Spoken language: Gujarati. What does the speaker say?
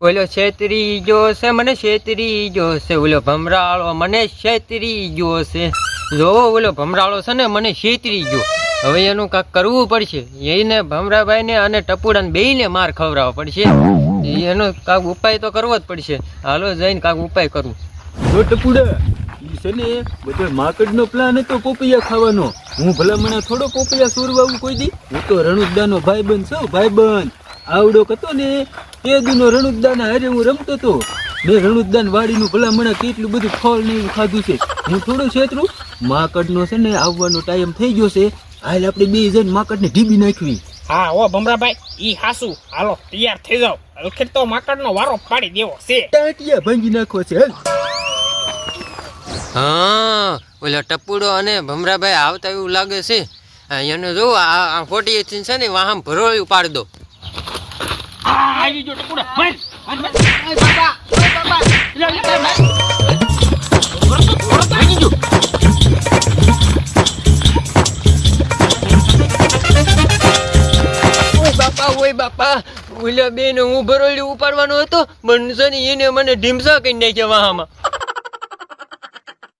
ઓલો છેતરી ગયો છે, મને છેતરી ગયો છે, ઓલો ભમરાળો મને છેતરી ગયો છે. જોવો ઓલો ભમરાળો છે ને મને છેતરી ગયો. હવે એનું કાંક કરવું પડશે. એને ભમરાભાઈને અને ટપુડાને બેયને માર ખવડાવવો પડશે. એનો કાંક ઉપાય તો કરવો જ પડશે. હાલો જઈને કાંક ઉપાય કરું. જો ટપુડા ઈ છે ને બધો માકડનો પ્લાન હતો પોપૈયા ખાવાનો. હું ભલામણા થોડો પોપૈયા સોરવાવું કોઈ દી. હું તો રણુદાનો ભાઈબંધ છું, ભાઈબંધ. આવડો હતો ને તે દીનો રણુદાના હારે હું રમતો હતો. મેં રણુદાન વાડીનું ભલામણા કેટલું બધું ફળ ને એવું ખાધું છે. હું થોડો છેતરું. માકડનો છે ને આવવાનો ટાઈમ થઈ ગયો છે. હાલ આપણે બે જણ માકડને ઢીબી નાખવી. હા ઓ ભમરાભાઈ ઈ હાસુ. હાલો તૈયાર થઈ જાવ. અલખેટ તો માકડનો વારો પાડી દેવો છે. ટાટિયા ભાંગી નાખવો છે. હાલ. હા ઓલો ટપુડો અને ભમરાભાઈ આવતા એવું લાગે છે. એને જો આ 48 છે ને વાહમ ભરોળ્યું પાડી દો. આવી જો ટપુડા ભાઈ ઓય બાપા ઓલા બેન હું ભરોળ્યું ઉપાડવાનો હતો પણ છે ને એને મને ઢીમસા કરી નાખ્યા વાહામાં.